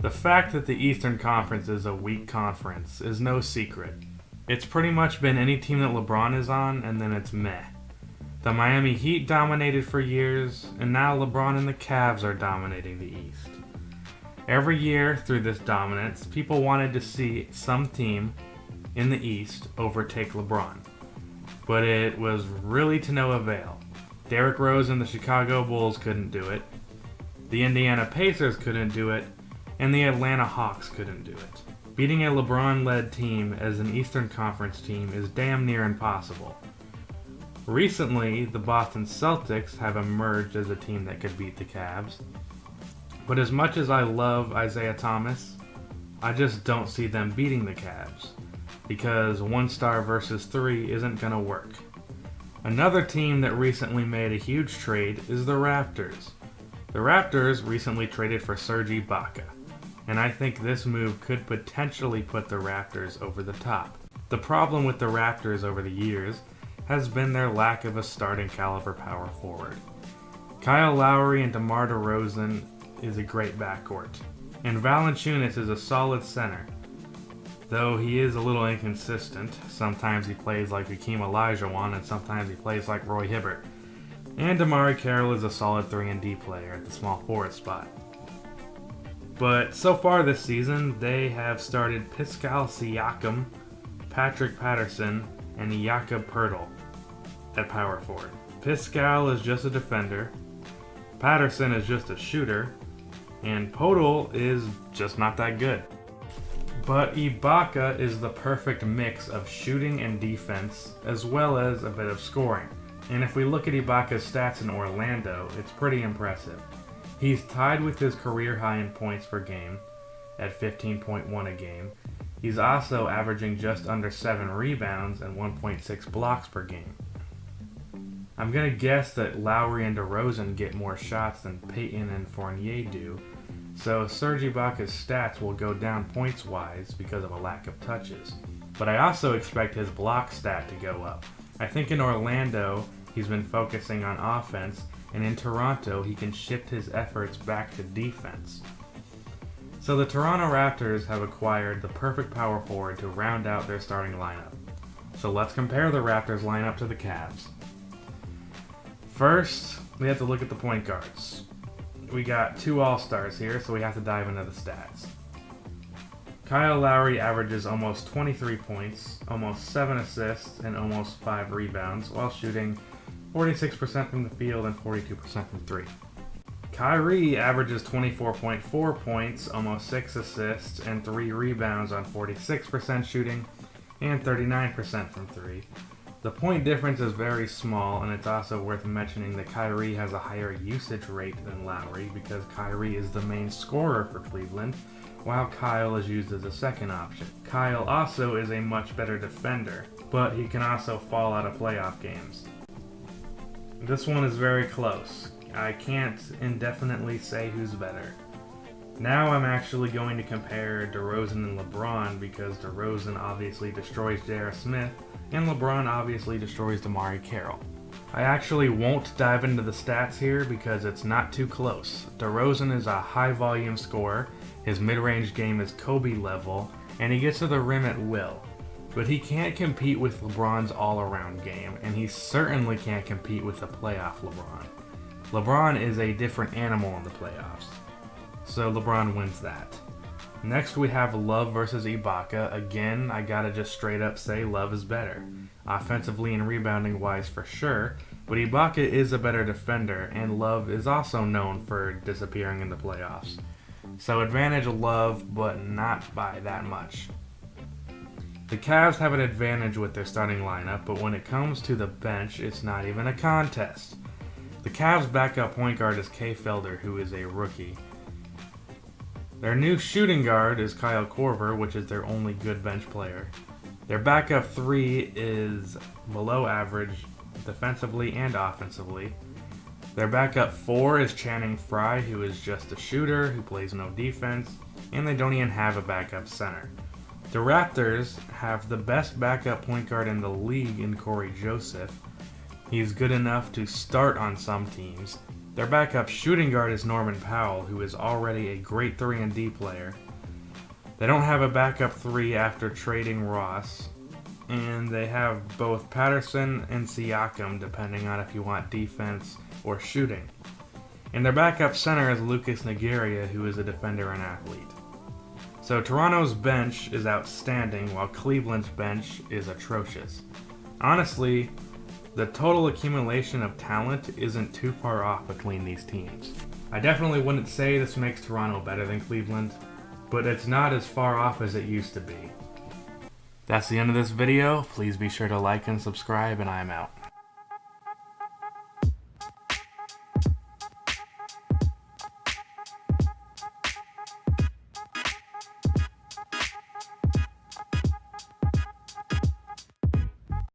The fact that the Eastern Conference is a weak conference is no secret. It's pretty much been any team that LeBron is on, and then it's meh. The Miami Heat dominated for years, and now LeBron and the Cavs are dominating the East. Every year through this dominance, people wanted to see some team in the East overtake LeBron. But it was really to no avail. Derrick Rose and the Chicago Bulls couldn't do it. The Indiana Pacers couldn't do it. And the Atlanta Hawks couldn't do it. Beating a LeBron-led team as an Eastern Conference team is damn near impossible. Recently, the Boston Celtics have emerged as a team that could beat the Cavs. But as much as I love Isaiah Thomas, I just don't see them beating the Cavs. Because 1 star versus 3 isn't going to work. Another team that recently made a huge trade is the Raptors. The Raptors recently traded for Serge Ibaka. And I think this move could potentially put the Raptors over the top. The problem with the Raptors over the years has been their lack of a starting caliber power forward. Kyle Lowry and DeMar DeRozan is a great backcourt, and Valanciunas is a solid center, though he is a little inconsistent. Sometimes he plays like Hakeem Olajuwon, and sometimes he plays like Roy Hibbert. And Damari Carroll is a solid 3-and-D player at the small forward spot. But so far this season, they have started Pascal Siakam, Patrick Patterson, and Jakob Poeltl at power forward. Pascal is just a defender, Patterson is just a shooter, and Poeltl is just not that good. But Ibaka is the perfect mix of shooting and defense, as well as a bit of scoring. And if we look at Ibaka's stats in Orlando, it's pretty impressive. He's tied with his career high in points per game at 15.1 a game. He's also averaging just under 7 rebounds and 1.6 blocks per game. I'm going to guess that Lowry and DeRozan get more shots than Payton and Fournier do, so Serge Ibaka's stats will go down points-wise because of a lack of touches. But I also expect his block stat to go up. I think in Orlando, he's been focusing on offense, and in Toronto, he can shift his efforts back to defense. So the Toronto Raptors have acquired the perfect power forward to round out their starting lineup. So let's compare the Raptors lineup to the Cavs. First, we have to look at the point guards. We got 2 All-Stars here, so we have to dive into the stats. Kyle Lowry averages almost 23 points, almost 7 assists, and almost 5 rebounds, while shooting 46% from the field and 42% from 3. Kyrie averages 24.4 points, almost 6 assists, and 3 rebounds on 46% shooting and 39% from 3. The point difference is very small, and it's also worth mentioning that Kyrie has a higher usage rate than Lowry because Kyrie is the main scorer for Cleveland, while Kyle is used as a second option. Kyle also is a much better defender, but he can also fall out of playoff games. This one is very close. I can't indefinitely say who's better. Now I'm actually going to compare DeRozan and LeBron because DeRozan obviously destroys J.R. Smith and LeBron obviously destroys Damari Carroll. I actually won't dive into the stats here because it's not too close. DeRozan is a high volume scorer, his mid-range game is Kobe level, and he gets to the rim at will. But he can't compete with LeBron's all-around game, and he certainly can't compete with the playoff LeBron. LeBron is a different animal in the playoffs, so LeBron wins that. Next we have Love versus Ibaka. Again, I gotta just straight up say Love is better. Offensively and rebounding wise for sure, but Ibaka is a better defender, and Love is also known for disappearing in the playoffs. So advantage Love, but not by that much. The Cavs have an advantage with their starting lineup, but when it comes to the bench, it's not even a contest. The Cavs' backup point guard is Kay Felder, who is a rookie. Their new shooting guard is Kyle Korver, which is their only good bench player. Their backup 3 is below average defensively and offensively. Their backup 4 is Channing Frye, who is just a shooter who plays no defense, and they don't even have a backup center. The Raptors have the best backup point guard in the league in Corey Joseph. He's good enough to start on some teams, Their backup shooting guard is Norman Powell, who is already a great 3-and-D player. They don't have a backup 3 after trading Ross, and they have both Patterson and Siakam, depending on if you want defense or shooting. And their backup center is Lucas Nigeria, who is a defender and athlete. So Toronto's bench is outstanding, while Cleveland's bench is atrocious. Honestly, the total accumulation of talent isn't too far off between these teams. I definitely wouldn't say this makes Toronto better than Cleveland, but it's not as far off as it used to be. That's the end of this video. Please be sure to like and subscribe, and I'm out.